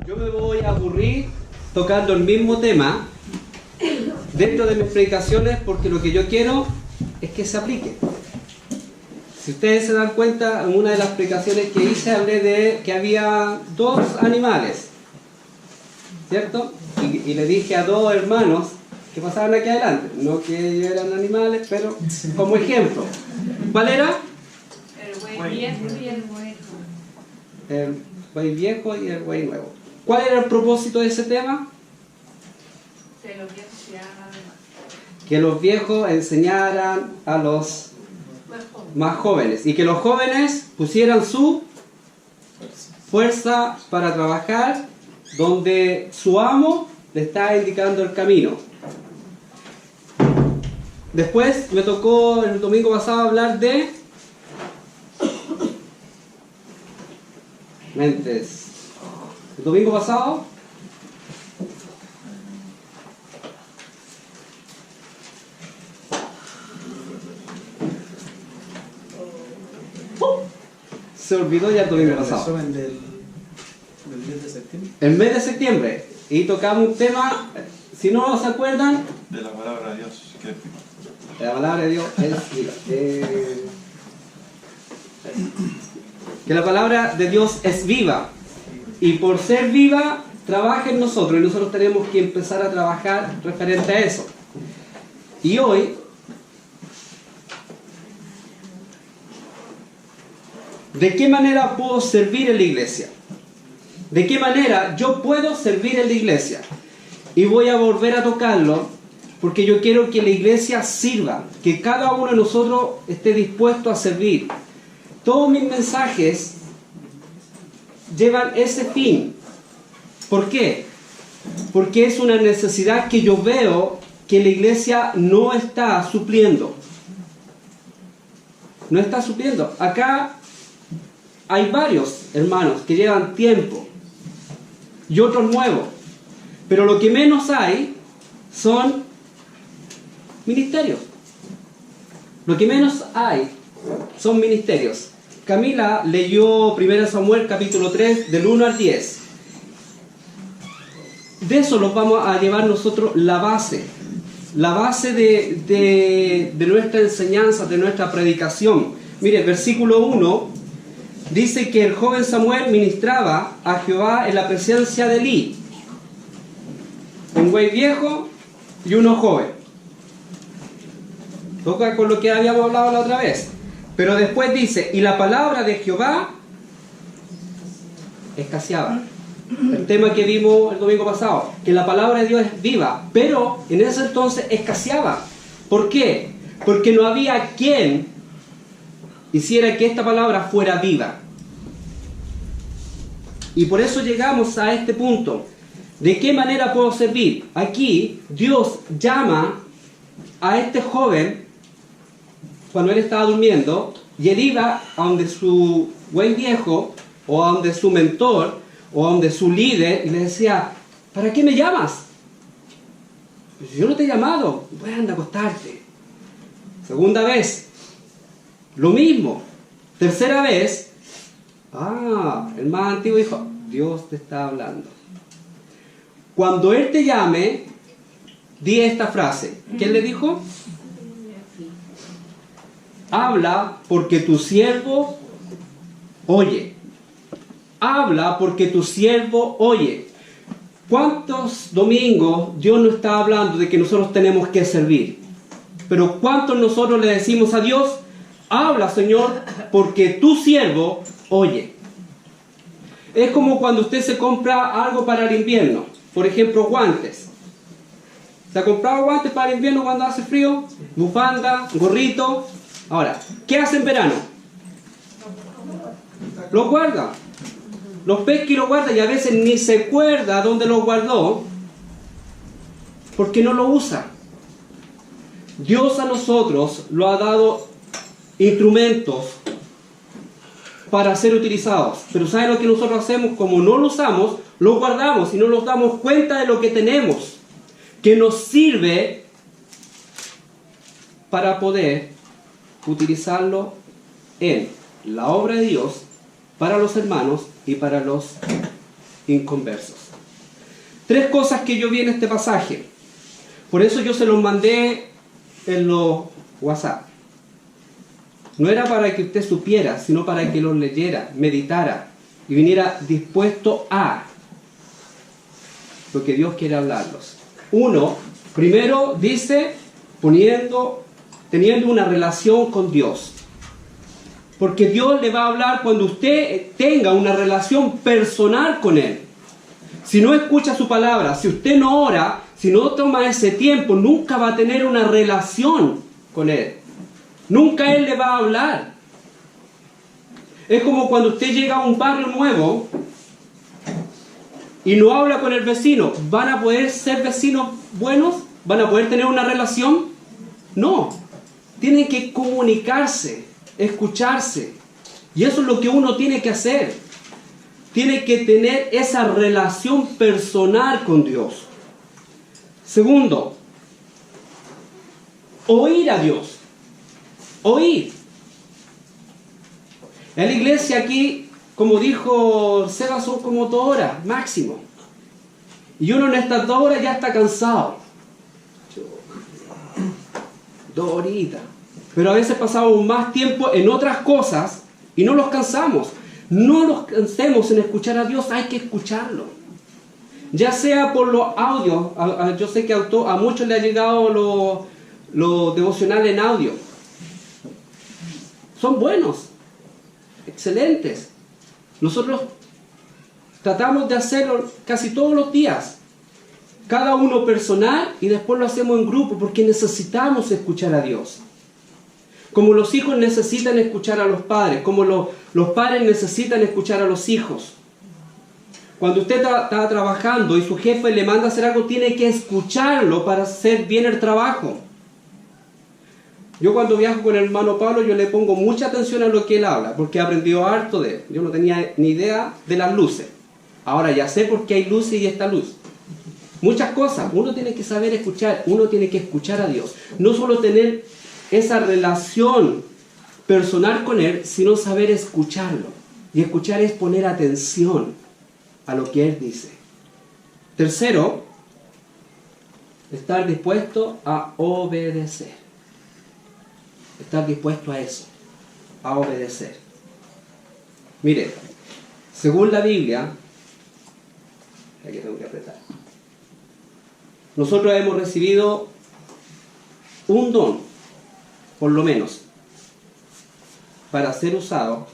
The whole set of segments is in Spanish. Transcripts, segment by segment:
Yo me voy a aburrir tocando el mismo tema dentro de mis predicaciones porque lo que yo quiero es que se aplique. Si ustedes se dan cuenta, en una de las predicaciones que hice hablé de que había dos animales, ¿cierto? Y le dije a dos hermanos que pasaban aquí adelante, no que ellos eran animales, pero como ejemplo. ¿Cuál era? El buey viejo y el buey nuevo. El buey viejo y el buey nuevo. ¿Cuál era el propósito de ese tema? Que los viejos se hagan además. Que los viejos enseñaran a los más jóvenes y que los jóvenes pusieran su fuerza para trabajar donde su amo le está indicando el camino. Después me tocó el domingo pasado hablar de mentes. El domingo pasado se olvidó ya el domingo pasado. El del mes de septiembre. El mes de septiembre. Y tocamos un tema, si no se acuerdan, De la palabra de Dios. la palabra de Dios es viva. Que la palabra de Dios es viva. Y por ser viva, trabaja en nosotros. Y nosotros tenemos que empezar a trabajar referente a eso. Y hoy ¿de qué manera puedo servir en la iglesia? ¿De qué manera yo puedo servir en la iglesia? Y voy a volver a tocarlo porque yo quiero que la iglesia sirva, que cada uno de nosotros esté dispuesto a servir. Todos mis mensajes llevan ese fin. ¿Por qué? Porque es una necesidad que yo veo que la iglesia no está supliendo. No está supliendo. Acá hay varios hermanos que llevan tiempo y otros nuevos, pero lo que menos hay son ministerios. Lo que menos hay son ministerios. Camila leyó 1 Samuel capítulo 3 del 1 al 10. De eso nos vamos a llevar nosotros la base de nuestra enseñanza, de nuestra predicación. Mire, versículo 1 dice que el joven Samuel ministraba a Jehová en la presencia de Elí, un buey viejo y uno joven. Toca con lo que habíamos hablado la otra vez. Pero después dice, y la palabra de Jehová escaseaba. El tema que vimos el domingo pasado, que la palabra de Dios es viva, pero en ese entonces escaseaba. ¿Por qué? Porque no había quien hiciera que esta palabra fuera viva. Y por eso llegamos a este punto. ¿De qué manera puedo servir? Aquí Dios llama a este joven cuando él estaba durmiendo y él iba a donde su buey viejo o a donde su mentor o a donde su líder y le decía, ¿para qué me llamas? Pues yo no te he llamado, pues anda a acostarte. Segunda vez, lo mismo. Tercera vez, el más antiguo dijo, Dios te está hablando. Cuando Él te llame, di esta frase. ¿Quién le dijo? Habla porque tu siervo oye. Habla porque tu siervo oye. ¿Cuántos domingos Dios nos está hablando de que nosotros tenemos que servir? Pero ¿cuántos nosotros le decimos a Dios? Habla, Señor, porque tu siervo oye. Es como cuando usted se compra algo para el invierno. Por ejemplo, guantes. ¿Se ha comprado guantes para el invierno cuando hace frío? Bufanda, gorrito. Ahora, ¿qué hace en verano? Los guarda. Los pesca y los guarda y a veces ni se acuerda dónde los guardó porque no lo usa. Dios a nosotros lo ha dado instrumentos para ser utilizados. Pero ¿saben lo que nosotros hacemos? Como no lo usamos, lo guardamos y no nos damos cuenta de lo que tenemos, que nos sirve para poder utilizarlo en la obra de Dios, para los hermanos y para los inconversos. 3 cosas que yo vi en este pasaje. Por eso yo se los mandé en los WhatsApp. No era para que usted supiera, sino para que los leyera, meditara y viniera dispuesto a lo que Dios quiere hablarlos. 1, primero dice, teniendo una relación con Dios. Porque Dios le va a hablar cuando usted tenga una relación personal con Él. Si no escucha su palabra, si usted no ora, si no toma ese tiempo, nunca va a tener una relación con Él. Nunca Él le va a hablar. Es como cuando usted llega a un barrio nuevo y no habla con el vecino. ¿Van a poder ser vecinos buenos? ¿Van a poder tener una relación? No. Tienen que comunicarse, escucharse. Y eso es lo que uno tiene que hacer. Tiene que tener esa relación personal con Dios. Segundo, oír a Dios. Oír. En la iglesia aquí, como dijo Seba, son como 2 horas máximo. Y uno en estas 2 horas ya está cansado. 2 horitas. Pero a veces pasamos más tiempo en otras cosas y no los cansamos. No nos cansemos en escuchar a Dios, hay que escucharlo. Ya sea por los audios, yo sé que a muchos le ha llegado lo devocional en audio. Son buenos, excelentes. Nosotros tratamos de hacerlo casi todos los días. Cada uno personal y después lo hacemos en grupo porque necesitamos escuchar a Dios. Como los hijos necesitan escuchar a los padres, como los padres necesitan escuchar a los hijos. Cuando usted está trabajando y su jefe le manda a hacer algo, tiene que escucharlo para hacer bien el trabajo. Yo cuando viajo con el hermano Pablo, yo le pongo mucha atención a lo que él habla, porque he aprendido harto de él. Yo no tenía ni idea de las luces. Ahora ya sé por qué hay luces y esta luz. Muchas cosas. Uno tiene que saber escuchar, uno tiene que escuchar a Dios. No solo tener esa relación personal con Él, sino saber escucharlo. Y escuchar es poner atención a lo que Él dice. Tercero, estar dispuesto a obedecer. Estar dispuesto a eso, a obedecer. Mire, según la Biblia, aquí tengo que apretar, nosotros hemos recibido un don, por lo menos, para ser usado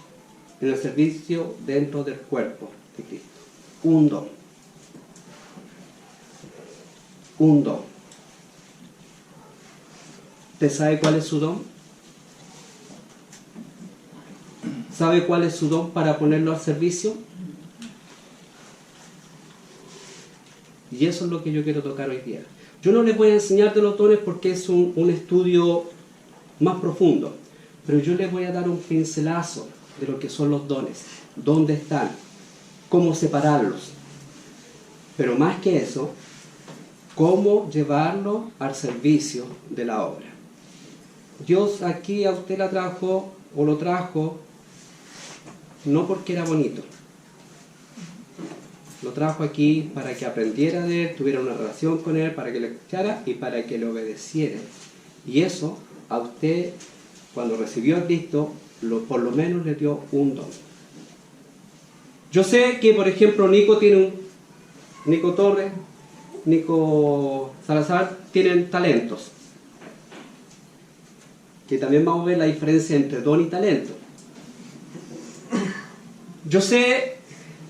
en el servicio dentro del cuerpo de Cristo. Un don. Un don. ¿Usted sabe cuál es su don? ¿Sabe cuál es su don para ponerlo al servicio? Y eso es lo que yo quiero tocar hoy día. Yo no les voy a enseñar de los dones porque es un estudio más profundo, pero yo les voy a dar un pincelazo de lo que son los dones, dónde están, cómo separarlos, pero más que eso, cómo llevarlo al servicio de la obra. Dios aquí a usted la trajo o lo trajo no porque era bonito, lo trajo aquí para que aprendiera de Él, tuviera una relación con Él, para que le escuchara y para que le obedeciera. Y eso a usted, cuando recibió a Cristo, por lo menos le dio un don. Yo sé que, por ejemplo, Nico Torres, Nico Salazar, tienen talentos. Que también vamos a ver la diferencia entre don y talento. Yo sé,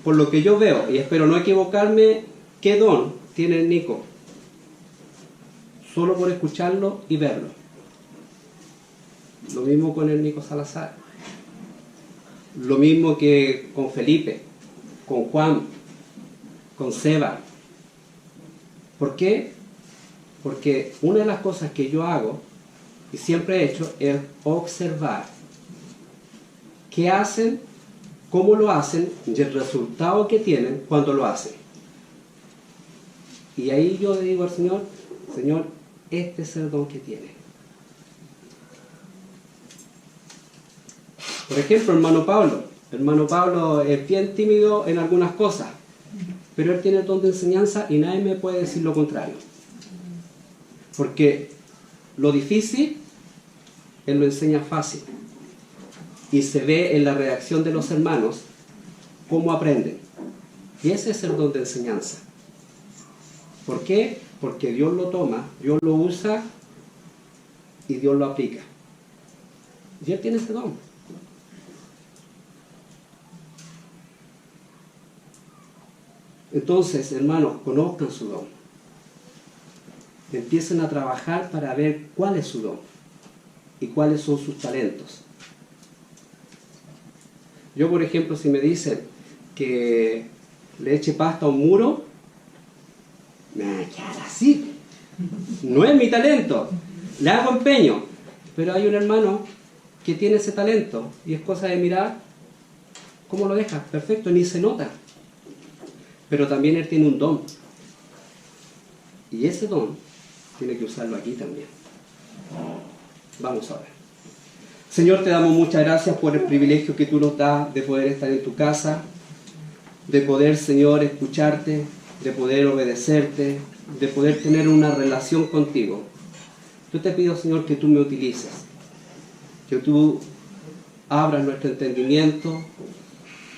por lo que yo veo, y espero no equivocarme, qué don tiene Nico. Solo por escucharlo y verlo. Lo mismo con el Nico Salazar. Lo mismo que con Felipe, con Juan, con Seba. ¿Por qué? Porque una de las cosas que yo hago, y siempre he hecho, es observar qué hacen, cómo lo hacen y el resultado que tienen cuando lo hacen. Y ahí yo le digo al Señor, Señor, este es el don que tiene. Por ejemplo, hermano Pablo es bien tímido en algunas cosas, pero él tiene el don de enseñanza y nadie me puede decir lo contrario. Porque lo difícil, él lo enseña fácil. Y se ve en la reacción de los hermanos cómo aprenden. Y ese es el don de enseñanza. ¿Por qué? Porque Dios lo toma, Dios lo usa y Dios lo aplica. Y él tiene ese don. Entonces, hermanos, conozcan su don. Empiecen a trabajar para ver cuál es su don y cuáles son sus talentos. Yo, por ejemplo, si me dicen que le eche pasta a un muro, me va a quedar así. No es mi talento. Le hago empeño. Pero hay un hermano que tiene ese talento y es cosa de mirar cómo lo deja. Perfecto, ni se nota. Pero también él tiene un don. Y ese don tiene que usarlo aquí también. Vamos a ver. Señor, te damos muchas gracias por el privilegio que tú nos das de poder estar en tu casa, de poder, Señor, escucharte, de poder obedecerte, de poder tener una relación contigo. Yo te pido, Señor, que tú me utilices, que tú abras nuestro entendimiento,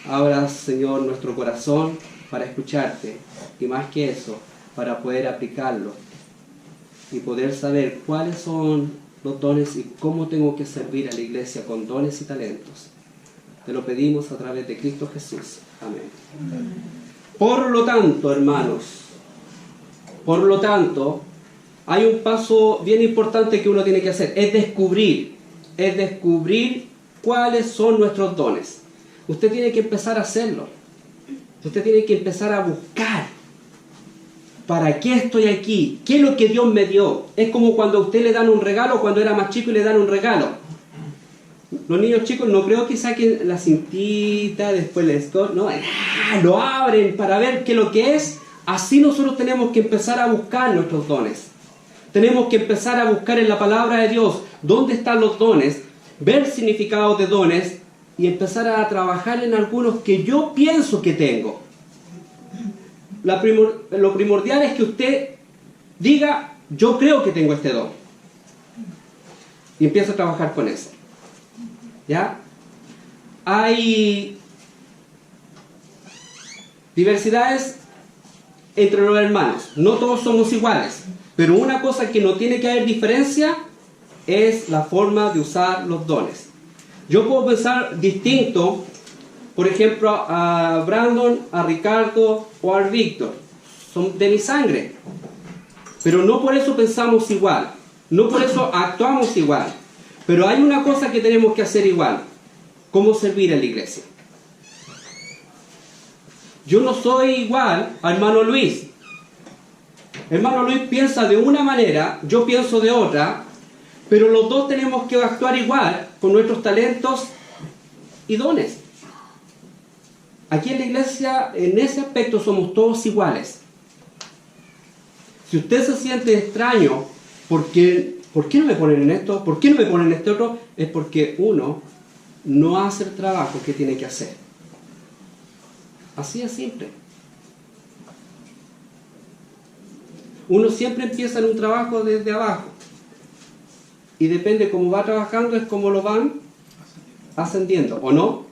abras, Señor, nuestro corazón para escucharte y más que eso, para poder aplicarlo y poder saber cuáles son los dones y cómo tengo que servir a la iglesia con dones y talentos. Te lo pedimos a través de Cristo Jesús. Amén. Por lo tanto, hermanos, hay un paso bien importante que uno tiene que hacer, es descubrir cuáles son nuestros dones. Usted tiene que empezar a hacerlo. Usted tiene que empezar a buscar. ¿Para qué estoy aquí? ¿Qué es lo que Dios me dio? Es como cuando a usted le dan un regalo, cuando era más chico y le dan un regalo. Los niños chicos no creo que saquen la cintita, después no, lo abren para ver qué es lo que es. Así nosotros tenemos que empezar a buscar nuestros dones. Tenemos que empezar a buscar en la palabra de Dios dónde están los dones, ver significados de dones y empezar a trabajar en algunos que yo pienso que tengo. Lo primordial es que usted diga, yo creo que tengo este don. Y empieza a trabajar con eso. ¿Ya? Hay diversidades entre los hermanos. No todos somos iguales. Pero una cosa que no tiene que haber diferencia es la forma de usar los dones. Yo puedo pensar distinto, por ejemplo, a Brandon, a Ricardo o a Víctor. Son de mi sangre. Pero no por eso pensamos igual. No por eso actuamos igual. Pero hay una cosa que tenemos que hacer igual. ¿Cómo servir a la iglesia? Yo no soy igual a hermano Luis. Hermano Luis piensa de una manera, yo pienso de otra, pero los dos tenemos que actuar igual con nuestros talentos y dones. Aquí en la iglesia, en ese aspecto, somos todos iguales. Si usted se siente extraño, ¿por qué no me ponen en esto? ¿Por qué no me ponen en este otro? Es porque uno no hace el trabajo que tiene que hacer. Así es simple. Uno siempre empieza en un trabajo desde abajo. Y depende cómo va trabajando, es como lo van ascendiendo, ¿o no?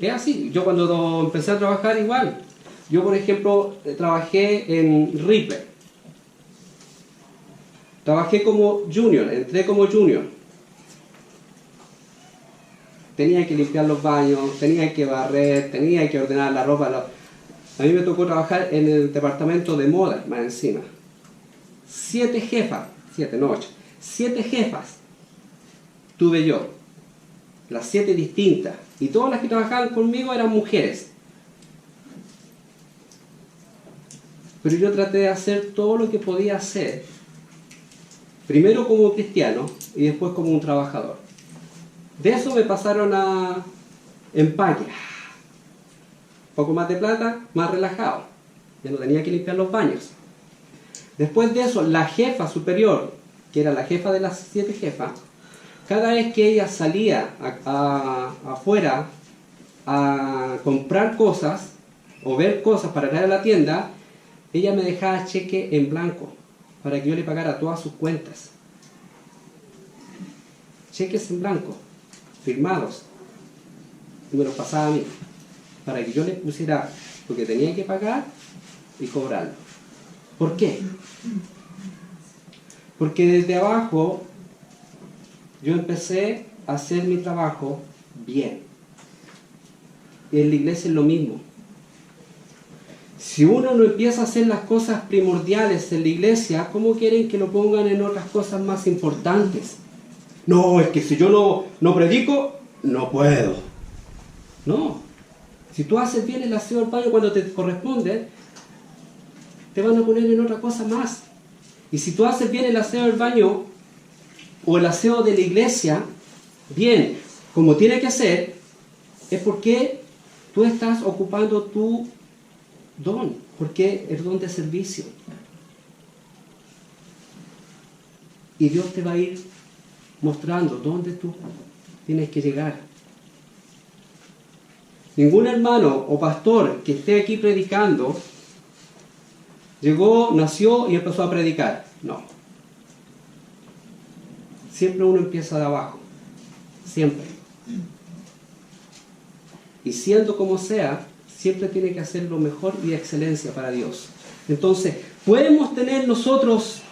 Es así. Yo cuando empecé a trabajar igual. Yo, por ejemplo, trabajé en Ripley. Trabajé como junior, entré como junior. Tenía que limpiar los baños, tenía que barrer, tenía que ordenar la ropa. A mí me tocó trabajar en el departamento de moda, más encima. 7 jefas tuve yo. Las 7 distintas. Y todas las que trabajaban conmigo eran mujeres. Pero yo traté de hacer todo lo que podía hacer. Primero como cristiano y después como un trabajador. De eso me pasaron a empaque. Poco más de plata, más relajado. Ya no tenía que limpiar los baños. Después de eso, la jefa superior, que era la jefa de las 7 jefas, cada vez que ella salía afuera a comprar cosas, o ver cosas para traer a la tienda, ella me dejaba cheque en blanco para que yo le pagara todas sus cuentas. Cheques en blanco, firmados, y me los pasaba a mí, para que yo le pusiera lo que tenía que pagar y cobrarlo. ¿Por qué? Porque desde abajo yo empecé a hacer mi trabajo bien. Y en la iglesia es lo mismo. Si uno no empieza a hacer las cosas primordiales en la iglesia, ¿cómo quieren que lo pongan en otras cosas más importantes? No, es que si yo no predico, no puedo. No. Si tú haces bien el aseo del baño cuando te corresponde, te van a poner en otra cosa más. Y si tú haces bien el aseo del baño o el aseo de la iglesia, bien, como tiene que ser, es porque tú estás ocupando tu don, porque el don de servicio. Y Dios te va a ir mostrando dónde tú tienes que llegar. Ningún hermano o pastor que esté aquí predicando llegó, nació y empezó a predicar. No. Siempre uno empieza de abajo. Siempre. Y siendo como sea, siempre tiene que hacer lo mejor y excelencia para Dios. Entonces, podemos tener nosotros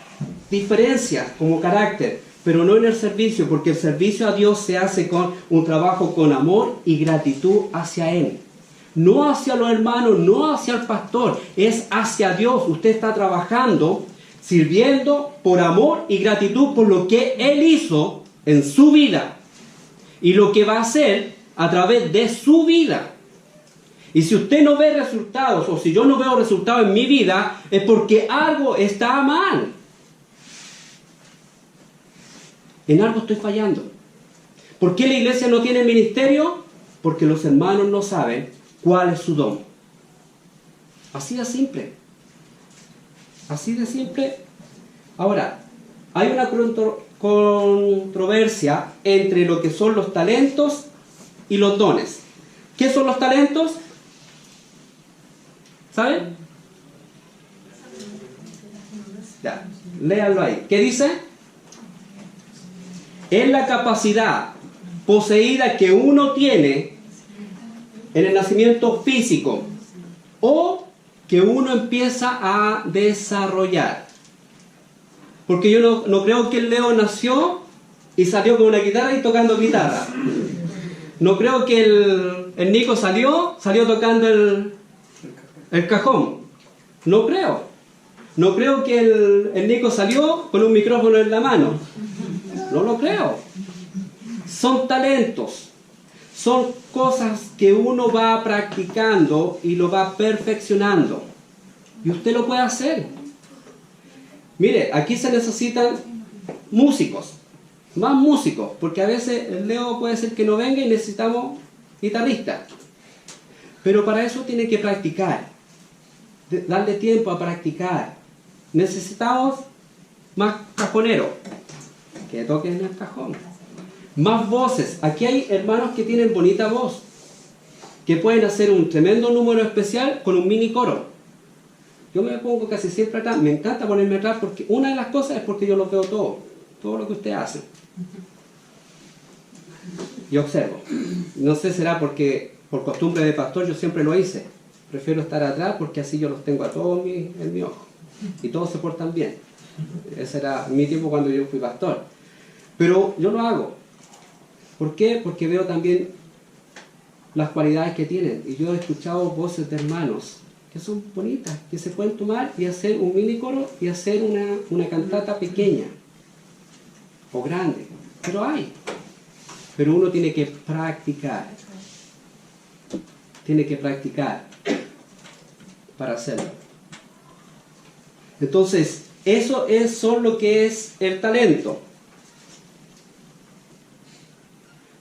diferencias como carácter, pero no en el servicio, porque el servicio a Dios se hace con un trabajo con amor y gratitud hacia Él. No hacia los hermanos, no hacia el pastor, es hacia Dios. Usted está trabajando, sirviendo por amor y gratitud por lo que Él hizo en su vida y lo que va a hacer a través de su vida. Y si usted no ve resultados, o si yo no veo resultados en mi vida, es porque algo está mal. En algo estoy fallando. ¿Por qué la iglesia no tiene ministerio? Porque los hermanos no saben cuál es su don. Así de simple. Así de simple. Ahora, hay una controversia entre lo que son los talentos y los dones. ¿Qué son los talentos? ¿Saben? Ya, léanlo ahí. ¿Qué dice? Es la capacidad poseída que uno tiene en el nacimiento físico o que uno empieza a desarrollar. Porque yo no creo que el Leo nació y salió con una guitarra y tocando guitarra. No creo que el Nico salió tocando el cajón. No creo. No creo que el Nico salió con un micrófono en la mano. No lo creo. Son talentos. Son cosas que uno va practicando y lo va perfeccionando. Y usted lo puede hacer. Mire, aquí se necesitan músicos. Más músicos. Porque a veces el Leo puede ser que no venga y necesitamos guitarristas. Pero para eso tiene que practicar. Darle tiempo a practicar. Necesitamos más cajoneros que toquen el cajón. Más voces. Aquí hay hermanos que tienen bonita voz, que pueden hacer un tremendo número especial con un mini coro. Yo me pongo casi siempre atrás. Me encanta ponerme atrás porque una de las cosas es porque yo los veo todo lo que usted hace. Y observo. No sé, será porque por costumbre de pastor yo siempre lo hice. Prefiero estar atrás porque así yo los tengo a todos en mi ojo. Y todos se portan bien. Ese era mi tiempo cuando yo fui pastor. Pero yo lo hago. ¿Por qué? Porque veo también las cualidades que tienen. Y yo he escuchado voces de hermanos que son bonitas, que se pueden tomar y hacer un mini coro y hacer una cantata pequeña o grande. Pero hay. Pero uno tiene que practicar. Tiene que practicar para hacerlo. Entonces, eso son lo que es el talento.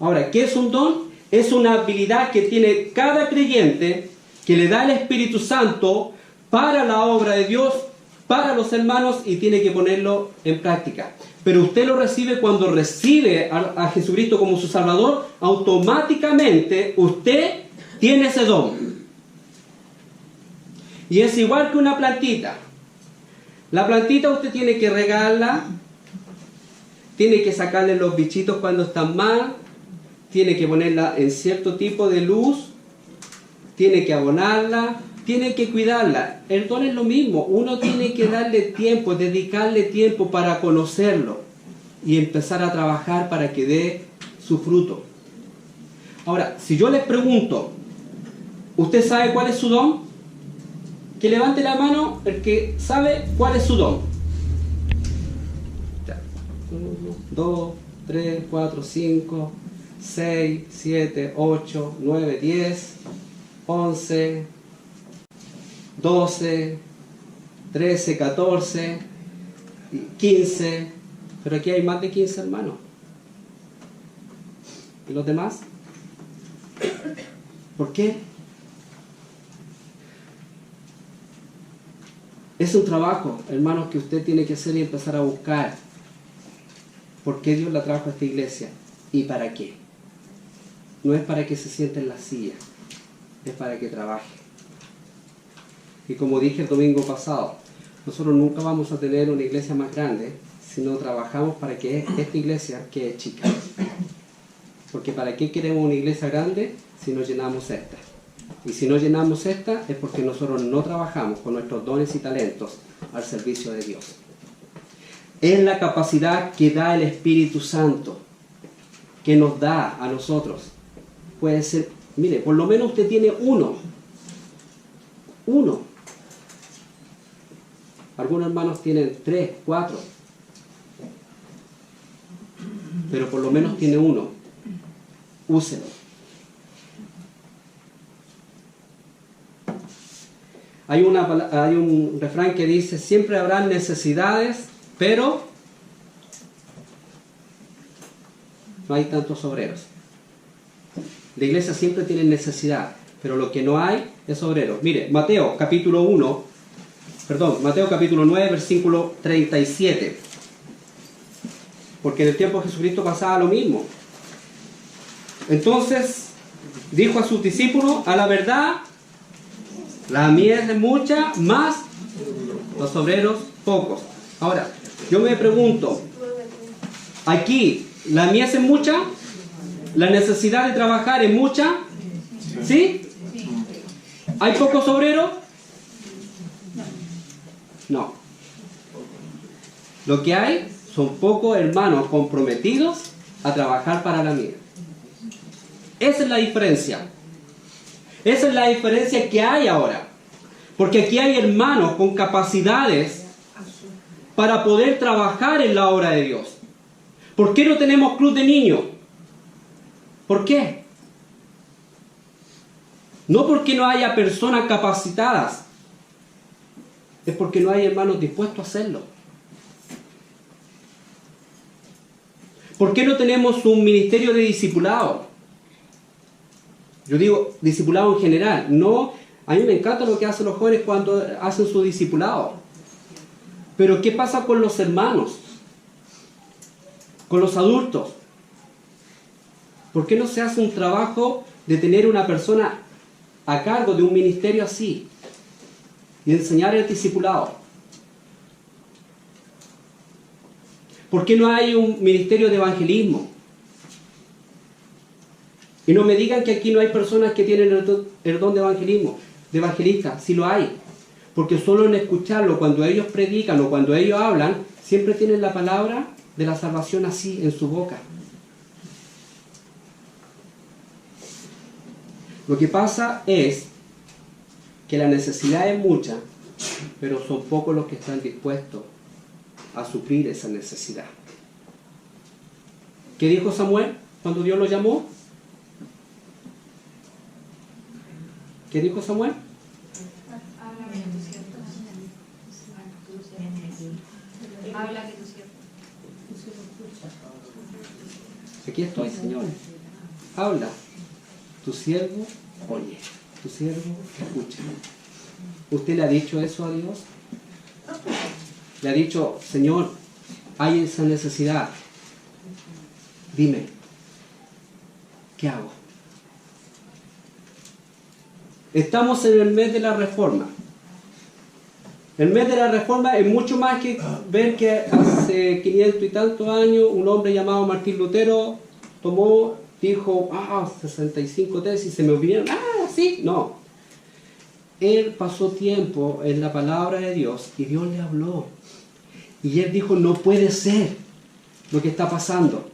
Ahora, ¿qué es un don? Es una habilidad que tiene cada creyente que le da el Espíritu Santo para la obra de Dios, para los hermanos, y tiene que ponerlo en práctica. Pero usted lo recibe cuando recibe a Jesucristo como su Salvador, automáticamente usted tiene ese don. Y es igual que una plantita. La plantita usted tiene que regarla, tiene que sacarle los bichitos cuando están mal, tiene que ponerla en cierto tipo de luz, tiene que abonarla, tiene que cuidarla. El don es lo mismo, uno tiene que darle tiempo, dedicarle tiempo para conocerlo y empezar a trabajar para que dé su fruto. Ahora, si yo les pregunto, ¿usted sabe cuál es su don? Que levante la mano el que sabe cuál es su don. 1, 2, 3, 4, 5, 6, 7, 8, 9, 10, 11, 12, 13, 14, 15. Pero aquí hay más de 15 hermanos. ¿Y los demás? ¿Por qué? Es un trabajo, hermanos, que usted tiene que hacer y empezar a buscar. ¿Por qué Dios la trajo a esta iglesia? ¿Y para qué? No es para que se siente en la silla, es para que trabaje. Y como dije el domingo pasado, nosotros nunca vamos a tener una iglesia más grande si no trabajamos para que esta iglesia quede chica. Porque ¿para qué queremos una iglesia grande si no llenamos esta? Y si no llenamos esta es porque nosotros no trabajamos con nuestros dones y talentos al servicio de Dios. Es la capacidad que da el Espíritu Santo, que nos da a nosotros. Puede ser, mire, por lo menos usted tiene uno. Algunos hermanos tienen 3, 4. Pero por lo menos tiene uno. Úselo. Hay un refrán que dice, siempre habrán necesidades, pero no hay tantos obreros. La iglesia siempre tiene necesidad, pero lo que no hay es obreros. Mire, Mateo capítulo 9, versículo 37. Porque en el tiempo de Jesucristo pasaba lo mismo. Entonces, dijo a sus discípulos, a la verdad, la mies es mucha, más los obreros pocos. Ahora, yo me pregunto, aquí, ¿la mies es mucha? ¿La necesidad de trabajar es mucha? ¿Sí? ¿Hay pocos obreros? No. Lo que hay son pocos hermanos comprometidos a trabajar para la mies. Esa es la diferencia. Esa es la diferencia que hay ahora. Porque aquí hay hermanos con capacidades para poder trabajar en la obra de Dios. ¿Por qué no tenemos club de niños? ¿Por qué? No porque no haya personas capacitadas. Es porque no hay hermanos dispuestos a hacerlo. ¿Por qué no tenemos un ministerio de discipulado? Yo digo discipulado en general. No, a mí me encanta lo que hacen los jóvenes cuando hacen su discipulado. Pero ¿qué pasa con los hermanos? Con los adultos. ¿Por qué no se hace un trabajo de tener una persona a cargo de un ministerio así? Y enseñar el discipulado. ¿Por qué no hay un ministerio de evangelismo? Y no me digan que aquí no hay personas que tienen el don de evangelismo, de evangelista, sí lo hay. Porque solo en escucharlo, cuando ellos predican o cuando ellos hablan, siempre tienen la palabra de la salvación así en su boca. Lo que pasa es que la necesidad es mucha, pero son pocos los que están dispuestos a suplir esa necesidad. ¿Qué dijo Samuel cuando Dios lo llamó? ¿Qué dijo Samuel? Habla que tu siervo. Habla que tu siervo. Aquí estoy, Señor. Habla. Tu siervo oye. Tu siervo escucha. ¿Usted le ha dicho eso a Dios? Le ha dicho, Señor, hay esa necesidad. Dime, ¿qué hago? Estamos en el mes de la reforma. El mes de la Reforma es mucho más que ver que hace 500 y tantos años un hombre llamado Martín Lutero tomó, dijo, 65 tesis, se me olvidaron, sí, no. Él pasó tiempo en la palabra de Dios y Dios le habló. Y él dijo, no puede ser lo que está pasando.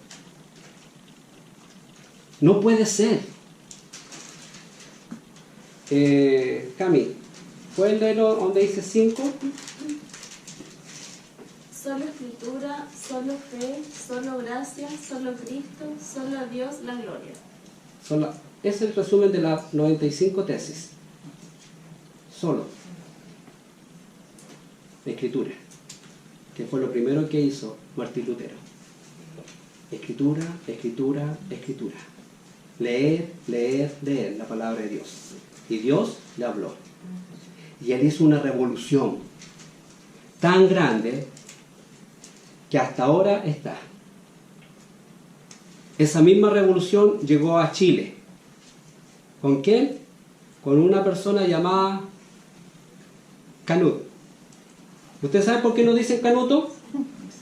No puede ser. Cami, ¿puedes leerlo donde dice 5? Solo escritura, solo fe, solo gracia, solo Cristo, solo a Dios la gloria. Es el resumen de las 95 tesis. Solo. Escritura. Que fue lo primero que hizo Martín Lutero. Escritura, escritura, escritura. Leer, leer, leer la palabra de Dios. Y Dios le habló. Y él hizo una revolución tan grande que hasta ahora está. Esa misma revolución llegó a Chile. ¿Con quién? Con una persona llamada Canut. ¿Usted sabe por qué nos dicen Canuto?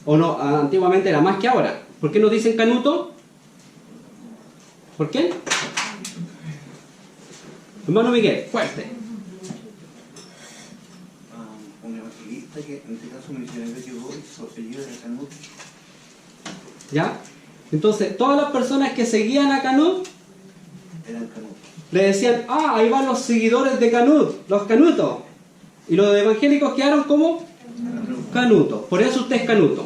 O no, antiguamente era más que ahora. ¿Por qué nos dicen Canuto? ¿Por qué? Hermano Miguel, fuerte. Un evangelista que en este caso misionero llegó y su apellido era Canut. ¿Ya? Entonces, todas las personas que seguían a Canut Eran Canut. le decían, ahí van los seguidores de Canut, los canutos. Y los evangélicos quedaron como Canuto. Por eso usted es Canuto.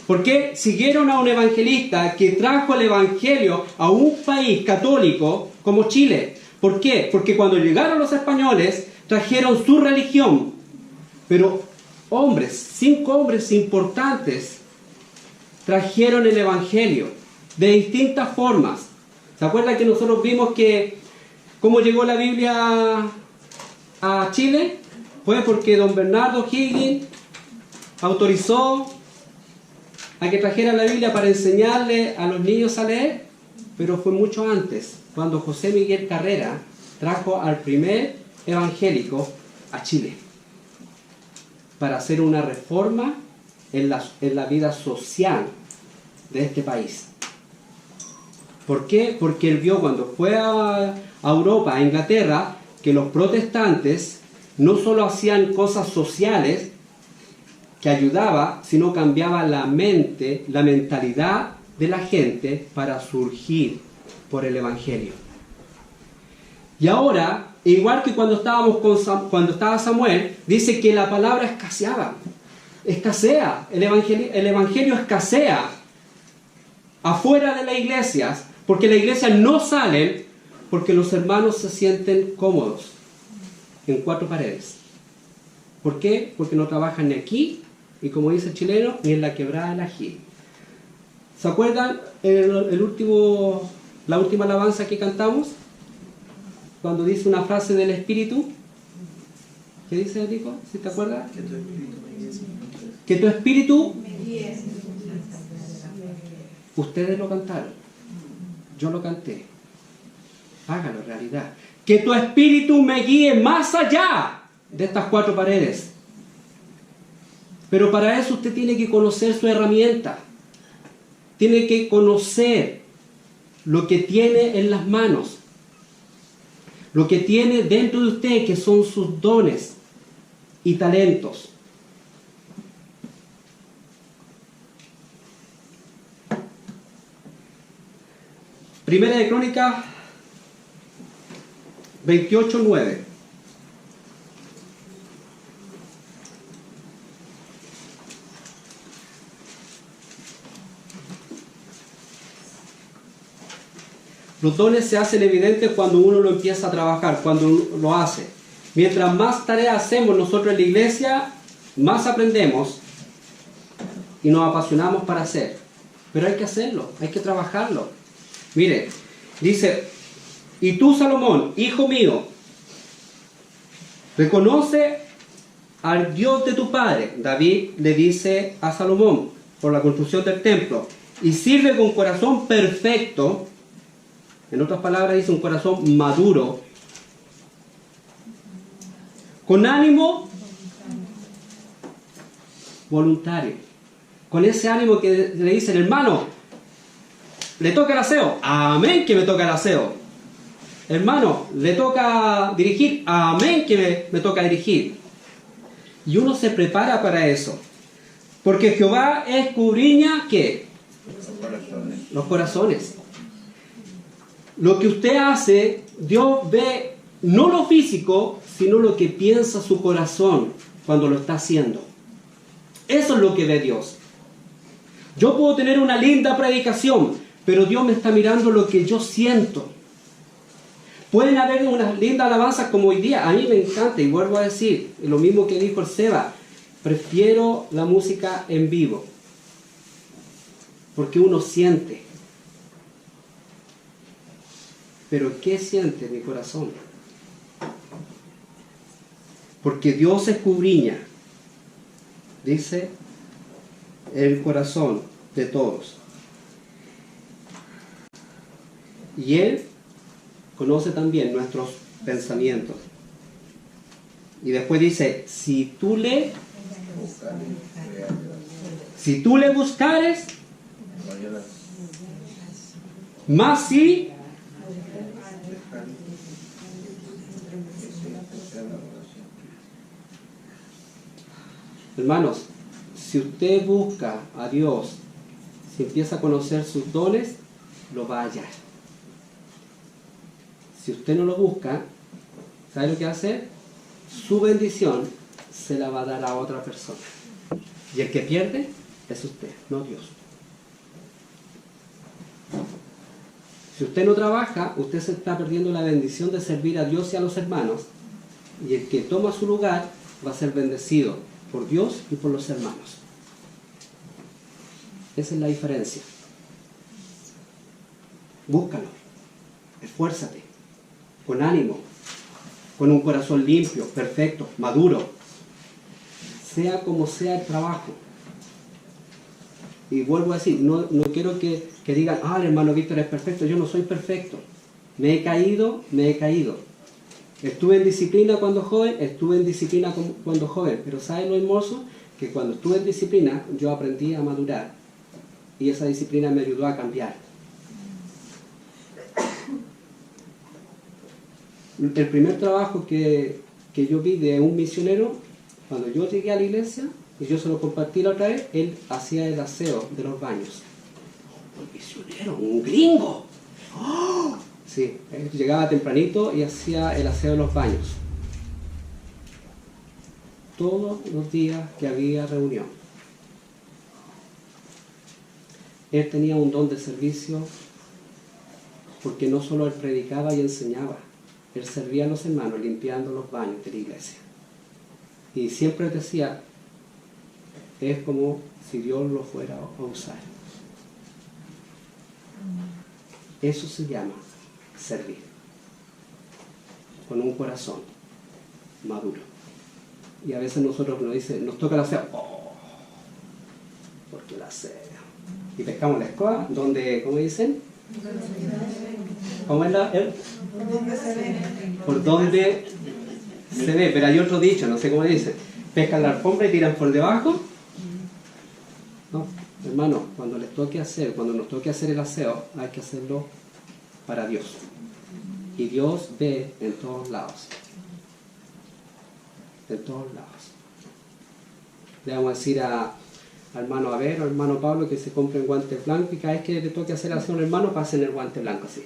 Porque siguieron a un evangelista que trajo el evangelio a un país católico como Chile. ¿Por qué? Porque cuando llegaron los españoles trajeron su religión. Pero 5 hombres importantes trajeron el evangelio de distintas formas. ¿Se acuerdan que nosotros vimos que cómo llegó la Biblia a Chile? Fue porque don Bernardo Higgins autorizó a que trajeran la Biblia para enseñarle a los niños a leer, pero fue mucho antes, cuando José Miguel Carrera trajo al primer evangélico a Chile para hacer una reforma en la vida social de este país. ¿Por qué? Porque él vio cuando fue a Europa, a Inglaterra, que los protestantes no solo hacían cosas sociales que ayudaba, sino cambiaba la mente, la mentalidad de la gente para surgir por el evangelio. Y ahora, igual que cuando estaba Samuel, dice que la palabra escasea, el evangelio escasea afuera de las iglesias, porque las iglesias no salen porque los hermanos se sienten cómodos en 4 paredes. ¿Por qué? Porque no trabajan ni aquí, y como dice el chileno, ni en la quebrada del ají. ¿Se acuerdan la última alabanza que cantamos? Cuando dice una frase del Espíritu. ¿Qué dice, Nico? ¿Sí te acuerdas? Que tu Espíritu me guíe. Ustedes lo cantaron. Yo lo canté. Hágalo realidad. Que tu Espíritu me guíe más allá de estas 4 paredes. Pero para eso usted tiene que conocer su herramienta. Tiene que conocer lo que tiene en las manos. Lo que tiene dentro de usted, que son sus dones y talentos. Primera de Crónicas 28:9. Los dones se hacen evidentes cuando uno lo empieza a trabajar, cuando uno lo hace. Mientras más tareas hacemos nosotros en la iglesia, más aprendemos y nos apasionamos para hacer. Pero hay que hacerlo, hay que trabajarlo. Mire, dice, y tú, Salomón, hijo mío, reconoce al Dios de tu padre. David le dice a Salomón por la construcción del templo, y sirve con corazón perfecto. En otras palabras dice un corazón maduro, con ánimo voluntario. Con ese ánimo que le dicen, hermano, ¿le toca el aseo? Amén que me toca el aseo. Hermano, ¿le toca dirigir? Amén que me toca dirigir. Y uno se prepara para eso. Porque Jehová escudriña, ¿qué? Los corazones. Lo que usted hace, Dios ve no lo físico, sino lo que piensa su corazón cuando lo está haciendo. Eso es lo que ve Dios. Yo puedo tener una linda predicación, pero Dios me está mirando lo que yo siento. Pueden haber unas lindas alabanzas como hoy día. A mí me encanta, y vuelvo a decir, lo mismo que dijo el Seba, prefiero la música en vivo. Porque uno siente. Pero ¿qué siente mi corazón? Porque Dios escudriña, dice, el corazón de todos. Y Él conoce también nuestros pensamientos. Y después dice, si tú le buscares, más si hermanos, si usted busca a Dios, si empieza a conocer sus dones, lo va a hallar. Si usted no lo busca, ¿sabe lo que va a hacer? Su bendición se la va a dar a otra persona. Y el que pierde es usted, no Dios. Si usted no trabaja, usted se está perdiendo la bendición de servir a Dios y a los hermanos. Y el que toma su lugar va a ser bendecido por Dios y por los hermanos. Esa es la diferencia. Búscalo, esfuérzate, con ánimo, con un corazón limpio, perfecto, maduro, sea como sea el trabajo. Y vuelvo a decir, no quiero que digan, el hermano Víctor es perfecto. Yo no soy perfecto, me he caído. Estuve en disciplina cuando joven, pero ¿sabe lo hermoso? Que cuando estuve en disciplina, yo aprendí a madurar. Y esa disciplina me ayudó a cambiar. El primer trabajo que yo vi de un misionero, cuando yo llegué a la iglesia, y yo se lo compartí la otra vez, él hacía el aseo de los baños. Un misionero, un gringo. ¡Oh! Sí, él llegaba tempranito y hacía el aseo de los baños. Todos los días que había reunión. Él tenía un don de servicio porque no solo él predicaba y enseñaba, él servía a los hermanos limpiando los baños de la iglesia. Y siempre decía, es como si Dios lo fuera a usar. Eso se llama servir. Con un corazón maduro. Y a veces nosotros nos toca la aseo, porque la aseo. Y pescamos la escoba, donde, ¿cómo dicen? ¿Cómo es la? Por donde se ve, pero hay otro dicho, no sé cómo dice. Pescan la alfombra y tiran por debajo. No, hermano, cuando nos toque hacer el aseo, hay que hacerlo para Dios. Y Dios ve en todos lados. En todos lados. Le vamos a decir al hermano Abel o al hermano Pablo que se compren guantes blancos y cada vez que le toque hacer aseo a un hermano, pasen el guante blanco así.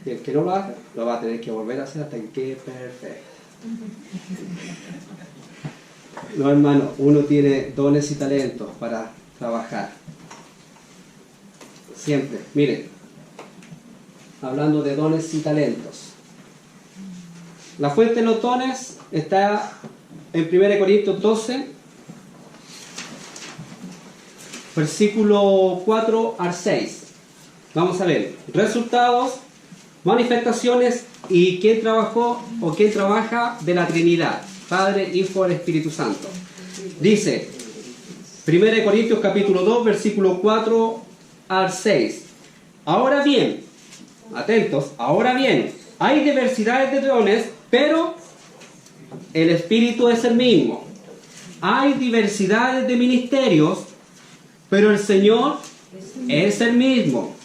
Y el que no lo haga, lo va a tener que volver a hacer hasta que quede perfecto. No, hermano, uno tiene dones y talentos para trabajar. Siempre, miren, hablando de dones y talentos. La fuente de los dones está en 1 Corintios 12, versículo 4 al 6. Vamos a ver, resultados, manifestaciones y quién trabajó o quién trabaja de la Trinidad, Padre, Hijo y Espíritu Santo. Dice, 1 Corintios capítulo 2, versículo 4 al 6. Ahora bien, atentos, ahora bien, hay diversidades de dones, pero el Espíritu es el mismo. hay diversidades de ministerios, pero el Señor es el mismo.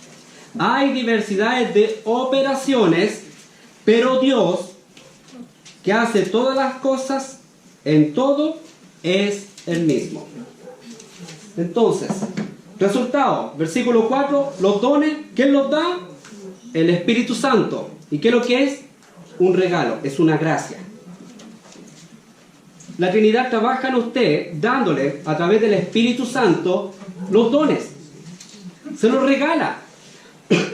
Hay diversidades de operaciones, pero Dios, que hace todas las cosas en todo, es el mismo. Entonces, resultado, versículo 4, los dones, ¿quién los da? El Espíritu Santo. ¿Y qué es lo que es? Un regalo, es una gracia. La Trinidad trabaja en usted dándole a través del Espíritu Santo los dones. Se los regala.